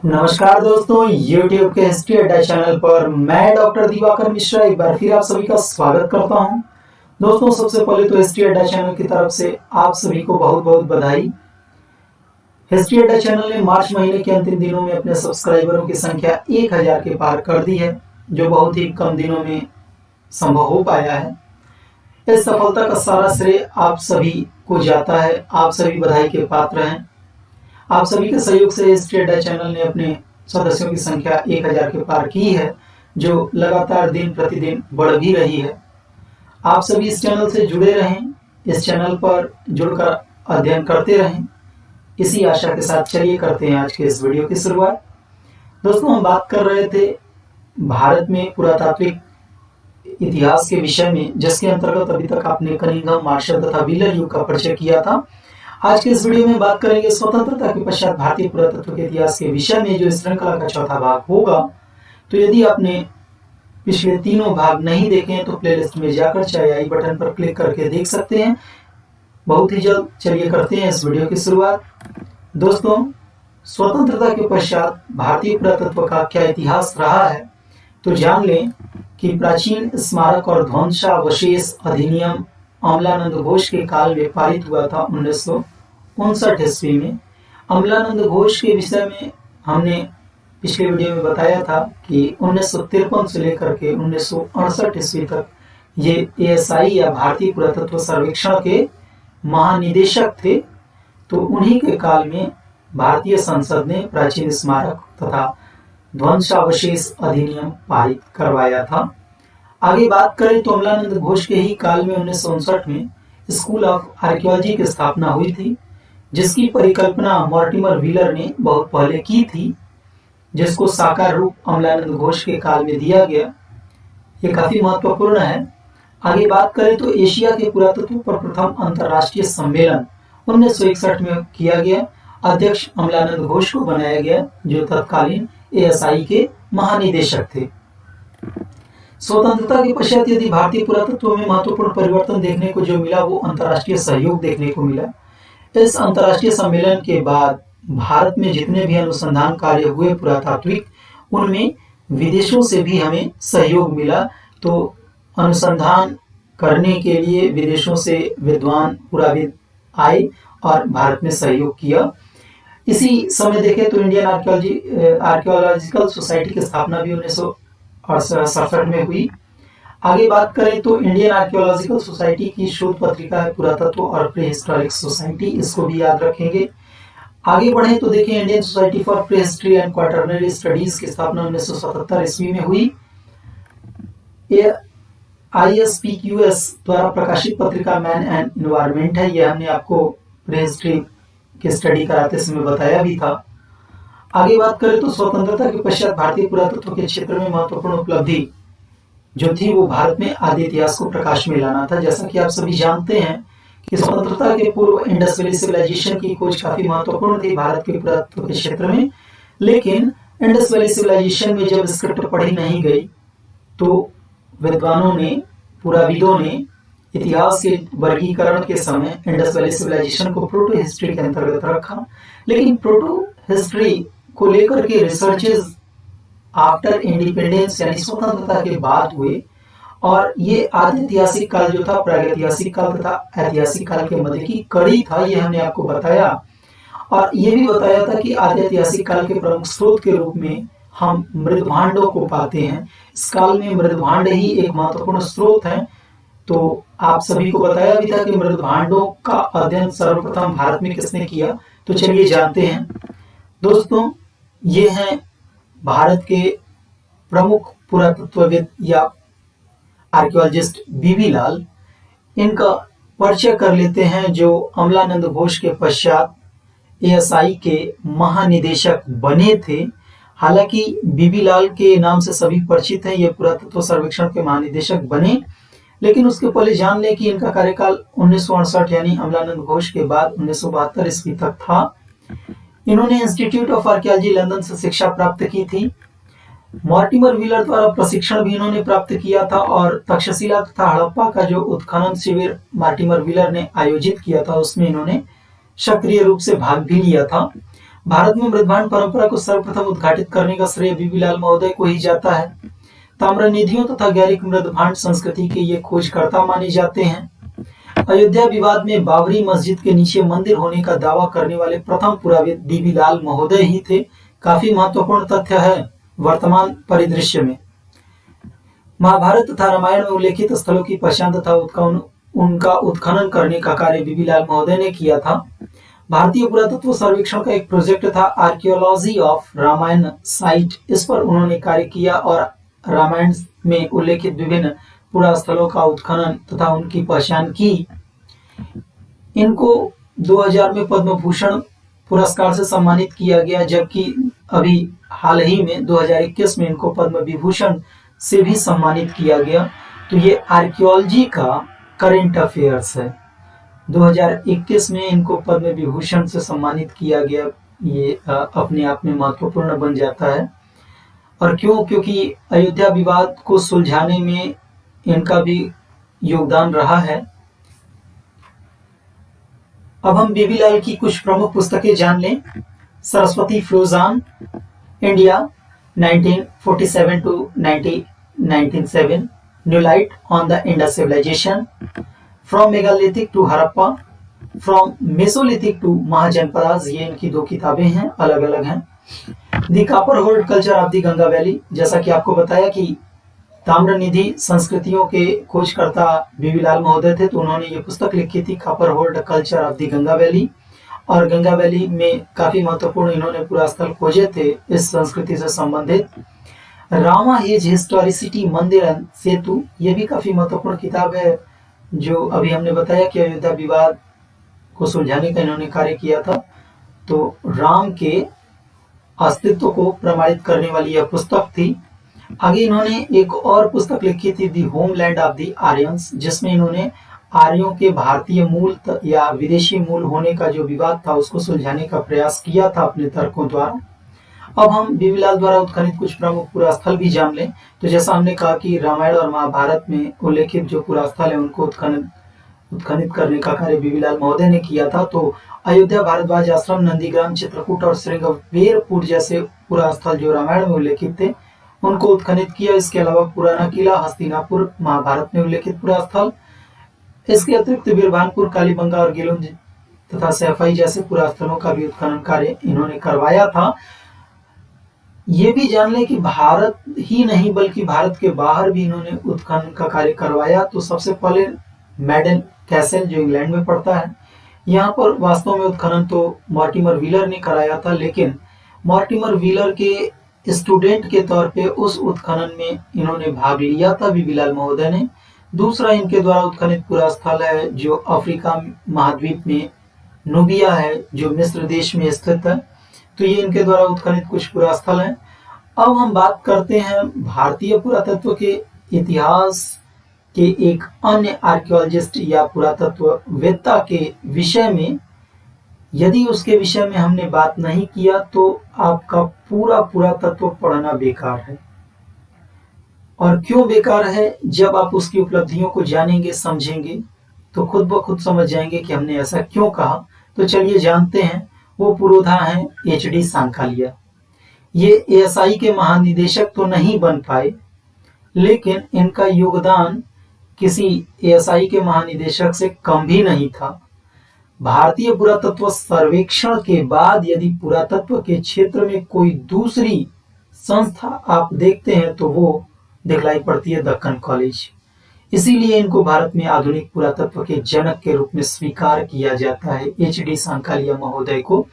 नमस्कार दोस्तों, YouTube के हिस्ट्री अड्डा चैनल पर मैं डॉक्टर दिवाकर मिश्रा एक बार फिर आप सभी का स्वागत करता हूं। दोस्तों, सबसे पहले तो हिस्ट्री अड्डा चैनल की तरफ से आप सभी को बहुत बहुत बधाई। हिस्ट्री अड्डा चैनल ने मार्च महीने के अंतिम दिनों में अपने सब्सक्राइबरों की संख्या 1000 के पार कर दी है, जो बहुत ही कम दिनों में संभव हो पाया है। इस सफलता का सारा श्रेय आप सभी को जाता है। आप सभी बधाई के पात्र हैं। आप सभी के सहयोग से हिस्ट्री अड्डा चैनल ने अपने सदस्यों की संख्या 1000 के पार की है, जो लगातार दिन प्रतिदिन बढ़ भी रही है। आप सभी इस चैनल से जुड़े रहें, इस चैनल पर जुड़कर अध्ययन करते रहें, इसी आशा के साथ चलिए करते हैं आज के इस वीडियो की शुरुआत। दोस्तों, हम बात कर रहे थे भारत में पुरातात्विक इतिहास के विषय में, जिसके अंतर्गत अभी तक आपने कनिंघम, मार्शल तथा व्हीलर युग का परिचय किया था। आज के इस वीडियो में बात करेंगे स्वतंत्रता के पश्चात भारतीय पुरातत्व के इतिहास के विषय में, जो इस श्रृंखला का चौथा भाग होगा। तो यदि आपने पिछले तीनों भाग नहीं देखे हैं तो प्लेलिस्ट में जाकर चाहे आई बटन पर क्लिक करके देख सकते हैं। बहुत ही जल्द चलिए करते हैं इस वीडियो की शुरुआत। दोस्तों, स्वतंत्रता के पश्चात भारतीय पुरातत्व का क्या इतिहास रहा है, तो जान लें कि प्राचीन स्मारक और ध्वंसावशेष अधिनियम अमलानंद घोष के काल में पारित हुआ था 1959 ईस्वी में। अमलानंद घोष के विषय में हमने पिछले वीडियो में बताया था कि 1953 से लेकर के 1968 ईस्वी तक ये ASI या भारतीय पुरातत्व सर्वेक्षण के महानिदेशक थे। तो उन्हीं के काल में भारतीय संसद ने प्राचीन स्मारक तथा ध्वंसावशेष अधिनियम पारित करवाया था। आगे बात करें तो अमलानंद घोष के ही काल में 1959 में स्कूल ऑफ आर्कियोलॉजी की स्थापना हुई थी, जिसकी परिकल्पना मॉर्टिमर व्हीलर ने बहुत पहले की थी, जिसको साकार रूप अमलानंद घोष के काल में दिया गया। ये काफी महत्वपूर्ण है। आगे बात करें तो एशिया के पुरातत्व पर प्रथम अंतर्राष्ट्रीय सम्मेलन 1961 में किया गया। अध्यक्ष अमलानंद घोष को बनाया गया, जो तत्कालीन ASI के महानिदेशक थे। स्वतंत्रता के पश्चात यदि भारतीय पुरातत्व में महत्वपूर्ण परिवर्तन देखने को जो मिला, वो अंतर्राष्ट्रीय सहयोग देखने को मिला। इस अंतर्राष्ट्रीय सम्मेलन के बाद भारत में जितने भी अनुसंधान कार्य हुए पुरातात्विक, उनमें विदेशों से भी हमें सहयोग मिला। तो अनुसंधान करने के लिए विदेशों से विद्वान पुराविद आए और भारत में सहयोग किया। इसी समय देखें तो इंडियन आर्कियोलॉजिकल सोसाइटी की स्थापना भी 1967 में हुई। आगे बात करें तो इंडियन आर्कियोलॉजिकल सोसाइटी की शोध पत्रिका है पुरातत्व और प्रीहिस्टोरिक सोसाइटी, इसको भी याद रखेंगे। आगे बढ़े तो देखिए, Indian Society for Prehistory and Quaternary Studies की स्थापना 1977 ईस्वी में हुई। ISPQS द्वारा प्रकाशित पत्रिका मैन एंड एनवायरमेंट है। यह हमने आपको प्रीहिस्ट्री की स्टडी कराते समय बताया भी था। आगे बात करें तो स्वतंत्रता के पश्चात भारतीय पुरातत्व के क्षेत्र में महत्वपूर्ण उपलब्धि जो थी, वो भारत में आदि इतिहास को प्रकाश में लाना था। जैसा कि आप सभी जानते हैं कि स्वतंत्रता के पूर्व इंडस वैली सिविलाइजेशन की खोज काफी महत्वपूर्ण थी भारत के पुरातत्व के क्षेत्र में। लेकिन इंडस वैली सिविलाइजेशन में जब स्क्रिप्ट पढ़ी नहीं गई, तो विद्वानों ने, पुराविदों ने इतिहास के वर्गीकरण के समय इंडस वैली सिविलाइजेशन को प्रोटो हिस्ट्री के अंतर्गत रखा। लेकिन प्रोटो हिस्ट्री को लेकर के रिसर्चेस आफ्टर इंडिपेंडेंस यानी स्वतंत्रता के बाद हुए, और ये आदि ऐतिहासिक काल जो था प्रागैतिहासिक काल तथा ऐतिहासिक काल के मध्य की कड़ी था, ये हमने आपको बताया। और ये भी बताया था कि आदि ऐतिहासिक काल के प्रमुख स्रोत के रूप में हम मृदभांडों को पाते हैं। इस काल में मृदभांड ही एक महत्वपूर्ण स्रोत है। तो आप सभी को बताया भी था कि मृदभांडों का अध्ययन सर्वप्रथम भारत में किसने किया, तो चलिए जानते हैं। दोस्तों, ये हैं भारत के प्रमुख पुरातत्वविद या आर्कियोलॉजिस्ट बीबी लाल। इनका परिचय कर लेते हैं, जो अमलानंद घोष के पश्चात ASI के महानिदेशक बने थे। हालांकि बीबी लाल के नाम से सभी परिचित हैं, ये पुरातत्व सर्वेक्षण के महानिदेशक बने। लेकिन उसके पहले जान लें कि इनका कार्यकाल 1968 यानी अमलानंद घोष के बाद 1972 ईस्वी तक था। इन्होंने इंस्टीट्यूट ऑफ आर्कियोलॉजी लंदन से शिक्षा प्राप्त की थी। मॉर्टिमर व्हीलर द्वारा प्रशिक्षण भी इन्होंने प्राप्त किया था, और तक्षशिला तथा हड़प्पा का जो उत्खनन शिविर मॉर्टिमर व्हीलर ने आयोजित किया था, उसमें इन्होंने सक्रिय रूप से भाग भी लिया था। भारत में मृदभांड परंपरा को सर्वप्रथम उद्घाटित करने का श्रेय बीबीलाल महोदय को ही जाता है। ताम्रनिधियों तथा गैरिक मृदभांड संस्कृति के ये खोजकर्ता माने जाते हैं। अयोध्या विवाद में बाबरी मस्जिद के नीचे मंदिर होने का दावा करने वाले प्रथम पुराविद बीबीलाल महोदय ही थे। काफी महत्वपूर्ण तथ्य है वर्तमान परिदृश्य में। महाभारत तथा रामायण में उल्लेखित स्थलों की पहचान तथा उनका उत्खनन करने का कार्य बीबीलाल महोदय ने किया था। भारतीय पुरातत्व सर्वेक्षण का एक प्रोजेक्ट था आर्कियोलॉजी ऑफ रामायण साइट। इस पर उन्होंने कार्य किया और रामायण में उल्लेखित विभिन्न पुरा स्थलों का उत्खनन तथा उनकी पहचान की। इनको 2000 में पद्म भूषण पुरस्कार से सम्मानित किया गया, जबकि अभी हाल ही में 2021 में इनको पद्म विभूषण से भी सम्मानित किया गया। तो ये आर्कियोलॉजी का करंट अफेयर्स है। 2021 में इनको पद्म विभूषण से सम्मानित किया गया। ये अपने आप में महत्वपूर्ण बन जाता है। और क्यों? क्योंकि अयोध्या विवाद को सुलझाने में इनका भी योगदान रहा है। अब हम बीबीलाल की कुछ प्रमुख पुस्तकें जान लें। Sarasvati flows on, India 1947 to 1997, New Light on the Indus Civilization, from megalithic to Harappa, from mesolithic to Mahajanapadas. ये इनकी 2 किताबें हैं, अलग अलग हैं। The copper hoard culture of the Ganga valley, जैसा कि आपको बताया कि ताम्रनिधि संस्कृतियों के खोजकर्ता बीबीलाल महोदय थे, तो उन्होंने ये पुस्तक लिखी थी copper hoard culture of the Ganga valley. और गंगा वैली में काफी महत्वपूर्ण इन्होंने पूरा स्थल खोजे थे इस संस्कृति से संबंधित। रामा एज हिस्टोरिसिटी मंदिर एंड सेतु, ये भी काफी महत्वपूर्ण किताब है, जो अभी हमने बताया कि अयोध्या विवाद को सुलझाने का इन्होंने कार्य किया था। तो राम के अस्तित्व को प्रमाणित करने वाली यह पुस्तक थी। आगे इन्होंने एक और पुस्तक लिखी थी दी होमलैंड ऑफ दी आर्यंस, जिसमें इन्होंने आर्यों के भारतीय मूल या विदेशी मूल होने का जो विवाद था उसको सुलझाने का प्रयास किया था अपने तर्कों द्वारा। अब हम बीबीलाल द्वारा उत्खनित कुछ प्रमुख पुरास्थल भी जान लें। तो जैसा हमने कहा कि रामायण और महाभारत में उल्लेखित जो पुरास्थल है उनको उत्खनित करने का कार्य बीबीलाल महोदय ने किया था। तो अयोध्या, भारद्वाज आश्रम, नंदीग्राम, चित्रकूट और श्रृंगवेरपुर जैसे पुरास्थल जो रामायण में उल्लेखित थे उनको उत्खनित किया। इसके अलावा पुराना किला, हस्तिनापुर महाभारत में उल्लेखित पुरास्थल। इसके अतिरिक्त बीरभानपुर, कालीबंगा और गिलुंज तथा सैफई जैसे पुरास्थलों का भी उत्खनन कार्य इन्होंने करवाया था। ये भी जान लें कि भारत ही नहीं बल्कि भारत के बाहर भी इन्होंने उत्खनन का कार्य करवाया। तो सबसे पहले मैडन कैसल जो इंग्लैंड में पड़ता है, यहाँ पर वास्तव में उत्खनन तो मॉर्टिमर व्हीलर ने कराया था, लेकिन मॉर्टिमर व्हीलर के स्टूडेंट के तौर पे उस उत्खनन में इन्होंने भाग लिया था बीबीलाल महोदय ने। दूसरा इनके द्वारा उत्खनित पुरास्थल है जो अफ्रीका महाद्वीप में नूबिया है, जो मिस्र देश में स्थित है। तो ये इनके द्वारा उत्खनित कुछ पुरास्थल हैं। अब हम बात करते हैं भारतीय पुरातत्व के इतिहास के एक अन्य आर्कियोलॉजिस्ट या पुरातत्ववेत्ता के विषय में। यदि उसके विषय में हमने बात नहीं किया तो आपका पूरा पुरातत्व पढ़ना बेकार है। और क्यों बेकार है? जब आप उसकी उपलब्धियों को जानेंगे, समझेंगे, तो खुद ब खुद समझ जाएंगे कि हमने ऐसा क्यों कहा। तो चलिए जानते हैं। वो पुरोधा हैं HD सांकालिया। ये ASI के महानिदेशक तो नहीं बन पाए, लेकिन इनका योगदान किसी ASI के महानिदेशक से कम भी नहीं था। भारतीय पुरातत्व सर्वेक्षण के बाद यदि पुरातत्व के क्षेत्र में कोई दूसरी संस्था आप देखते हैं तो वो दिखलाई पड़ती है दक्कन कॉलेज। इसीलिए इनको भारत में आधुनिक पुरातत्व के जनक के रूप में स्वीकार किया जाता है HD सांकालिया महोदय को।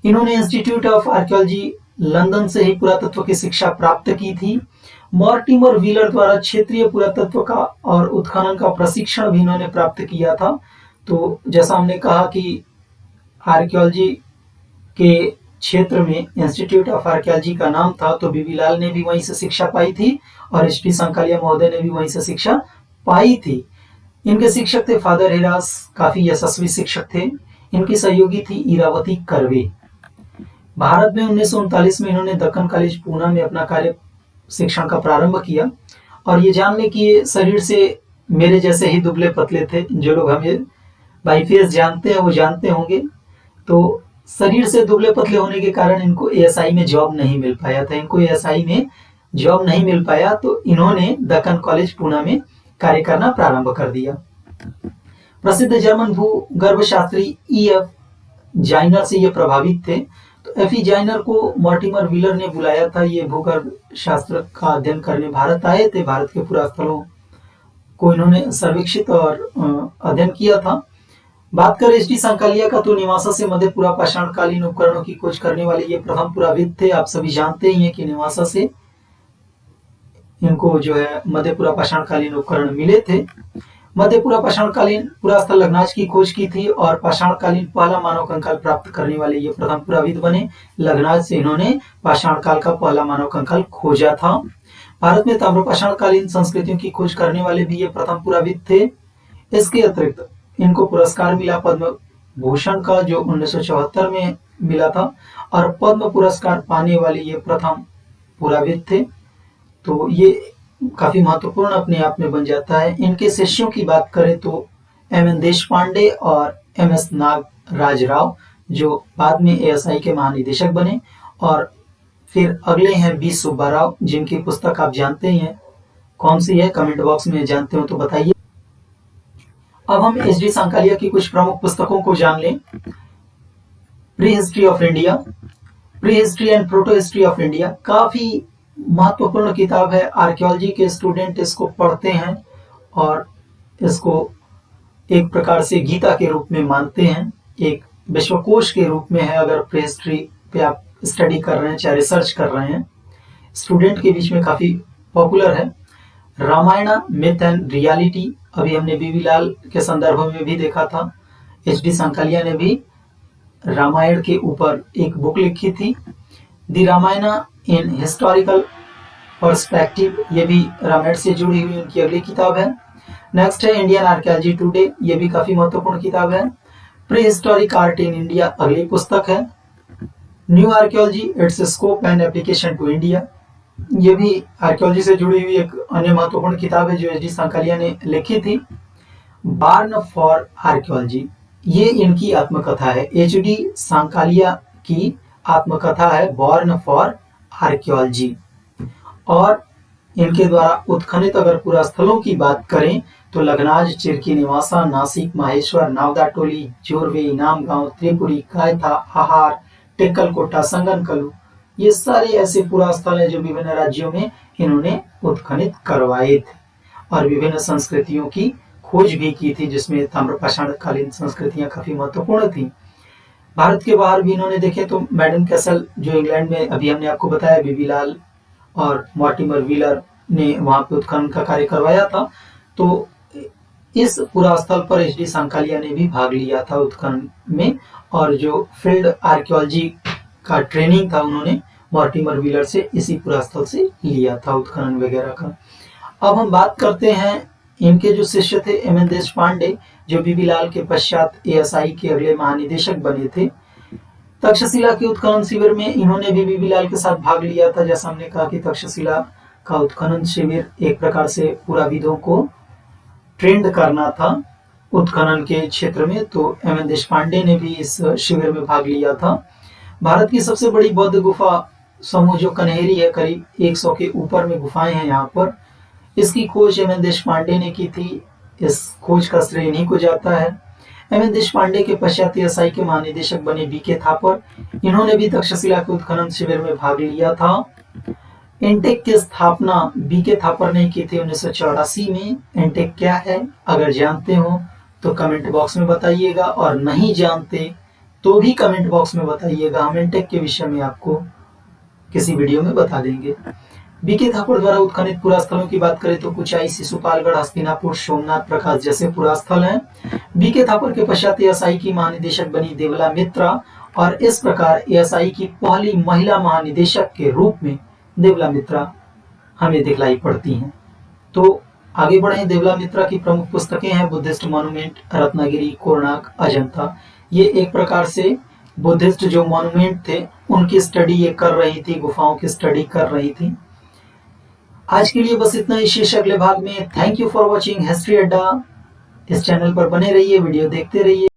इन्होंने इंस्टीट्यूट ऑफ आर्कियोलॉजी लंदन से ही पुरातत्व की शिक्षा प्राप्त की थी। मॉर्टिमर व्हीलर द्वारा क्षेत्रीय पुरातत्व का और उत्खनन का प्रशिक्षण भी इन्होंने प्राप्त किया था। तो जैसा हमने कहा कि आर्कियोलॉजी के क्षेत्र में इंस्टीट्यूट ऑफ आर्कियोलॉजी का नाम था, तो बीबीलाल ने भी वहीं से शिक्षा पाई थी और HD सांकालिया महोदय ने भी वहीं से शिक्षा पाई थी। इनके शिक्षक थे फादर हिरास, काफी यशस्वी शिक्षक थे। इनकी सहयोगी थी इरावती कर्वे। भारत में 1939 में इन्होंने दक्कन कॉलेज पूना में अपना कार्य शिक्षण का प्रारंभ किया। और ये जान लें कि ये शरीर से मेरे जैसे ही दुबले पतले थे। जो लोग हमें बाई फेस जानते हैं वो जानते होंगे। तो शरीर से दुबले पतले होने के कारण इनको एएसआई में जॉब नहीं मिल पाया था। इनको एएसआई में जॉब नहीं मिल पाया तो इन्होंने दक्कन कॉलेज पुणे में कार्य करना प्रारंभ कर दिया। प्रसिद्ध जर्मन भूगर्भ शास्त्री E.F. जाइनर से ये प्रभावित थे। तो F.E. जाइनर को मॉर्टिमर व्हीलर ने बुलाया था। ये भूगर्भ शास्त्र का अध्ययन करने भारत आए थे। भारत के पुरास्थलों को इन्होंने सर्वेक्षित और अध्ययन किया था। बात करें एच डी सांकालिया का, तो निवासा से मध्य पूरा पाषाणकालीन उपकरणों की खोज करने वाले ये प्रथम पुराविद थे। आप सभी जानते ही हैं कि निवासा से इनको जो है मध्य पूरा पाषाणकालीन उपकरण मिले थे। मध्य पूरा पाषाणकालीन पुरास्थल लग्नाज की खोज की थी और पाषाणकालीन पहला मानव कंकाल प्राप्त करने वाले ये प्रथम पुराविद बने। लग्नाज से इन्होंने पाषाणकाल का पहला मानव कंकाल खोजा था। भारत में ताम्र पाषाणकालीन संस्कृतियों की खोज करने वाले भी ये प्रथम पुराविद थे। इसके अतिरिक्त इनको पुरस्कार मिला पद्म भूषण का, जो 1974 में मिला था, और पद्म पुरस्कार पाने वाले ये प्रथम पुराविद थे। तो ये काफी महत्वपूर्ण अपने आप में बन जाता है। इनके शिष्यों की बात करें तो M.N. देशपांडे और M.S. नागराज राव, जो बाद में एएसआई के महानिदेशक बने, और फिर अगले हैं बी सुब्बा राव, जिनकी पुस्तक आप जानते ही हैं। कौन सी है, कमेंट बॉक्स में जानते हो तो बताइए। अब हम एच डी सांकालिया की कुछ प्रमुख पुस्तकों को जान लें। Pre history of India, pre history and proto history of India, काफी महत्वपूर्ण किताब है। आर्कियोलॉजी के स्टूडेंट इसको पढ़ते हैं और इसको एक प्रकार से गीता के रूप में मानते हैं, एक विश्वकोश के रूप में है। अगर प्री हिस्ट्री पे आप स्टडी कर रहे हैं, चाहे रिसर्च कर रहे हैं, स्टूडेंट के बीच में काफी पॉपुलर है। रामायण मिथ एंड रियलिटी, अभी हमने बीवी लाल के संदर्भ में भी देखा था। एच डी सांकालिया ने भी रामायण के ऊपर एक बुक लिखी थी, the Ramayana in historical perspective, ये भी रामायण से जुड़ी हुई उनकी अगली किताब है। नेक्स्ट है इंडियन आर्कियोलॉजी टुडे, ये भी काफी महत्वपूर्ण किताब है। Prehistoric art in India अगली पुस्तक है। New archaeology, its scope and application to India, ये भी आर्कियोलॉजी से जुड़ी हुई एक अन्य महत्वपूर्ण किताब है जो एच डी सांकालिया ने लिखी थी। बॉर्न फॉर आर्कियोलॉजी, ये इनकी आत्मकथा है। एच डी सांकालिया की आत्मकथा है बॉर्न फॉर आर्कियोलॉजी। और इनके द्वारा उत्खनित अगर पुरास्थलों की बात करें तो लग्नाज, चिरकी, निवासा, नासिक, माहेश्वर, नावदाटोली, जोरवे, इनाम गांव, त्रिपुरी, कायथा, आहार, टेक्कलकोटा, संगनकलू, ये सारे ऐसे पुरास्थल हैं जो विभिन्न राज्यों में इन्होंने उत्खनित करवाए थे और विभिन्न संस्कृतियों की खोज भी की थी, जिसमें ताम्रपाषाणकालीन संस्कृतियां काफी महत्वपूर्ण थी। भारत के बाहर भी इन्होंने देखे तो मैडन कैसल, जो इंग्लैंड में अभी हमने आपको बताया, बीबी लाल और मॉर्टिमर व्हीलर ने वहां पे उत्खनन का कार्य करवाया था। तो इस पुरास्थल पर एच डी सांकालिया ने भी भाग लिया था उत्खनन में, और जो फील्ड आर्कियोलॉजी का ट्रेनिंग था उन्होंने मॉर्टिमर व्हीलर से इसी पुरास्थल से लिया था उत्खनन वगैरह का। अब हम बात करते हैं इनके जो शिष्य थे M.N. देशपांडे, जो बीबी लाल के पश्चात एएसआई के अगले महानिदेशक बने थे। तक्षशिला के उत्खनन शिविर में इन्होंने भी बीबी लाल के साथ भाग लिया था। जैसा हमने कहा कि तक्षशिला का उत्खनन शिविर एक प्रकार से पुराविदों को ट्रेंड करना था उत्खनन के क्षेत्र में, तो M.N. देशपांडे ने भी इस शिविर में भाग लिया था। भारत की सबसे बड़ी बौद्ध गुफा समूह जो कन्हेरी है, करीब 100 के ऊपर में गुफाएं हैं यहाँ पर, इसकी खोज M.N. देशपांडे ने की थी। इस खोज का श्रेय इन्हीं को जाता है। M.N. देशपांडे के पश्चात एएसआई के महानिदेशक बने बी.के. थापर, इन्होंने भी तक्षशिला के उत्खनन शिविर में भाग लिया था। एनटेक की स्थापना बी.के. थापर ने की थी 1984 में। एनटेक क्या है, अगर जानते हो तो कमेंट बॉक्स में बताइएगा, और नहीं जानते तो भी कमेंट बॉक्स में बताइएगा। हम एनटेक के विषय में आपको किसी वीडियो में बता देंगे। बी.के. थापर द्वारा उत्खनित पुरास्थलों की बात करें तो कुचाई, शिशुपालगढ़, हस्तिनापुर, सोमनाथ, प्रकाश जैसे पुरास्थल हैं। बी.के. थापर के पश्चात एएसआई की महानिदेशक बनी देवला मित्रा, और इस प्रकार एएसआई की पहली महिला महानिदेशक के रूप में देवला मित्रा हमें दिखलाई पड़ती हैं। तो आगे बढ़े, देवला मित्रा की प्रमुख पुस्तकें हैं बुद्धिस्ट मॉन्यूमेंट, रत्नागिरी, कोणार्क, अजंता। ये एक प्रकार से बुद्धिस्ट जो मॉन्यूमेंट थे उनकी स्टडी ये कर रही थी, गुफाओं की स्टडी कर रही थी। आज के लिए बस इतना ही, शेष अगले भाग में। Thank you for watching history अड्डा। इस चैनल पर बने रहिए, वीडियो देखते रहिए।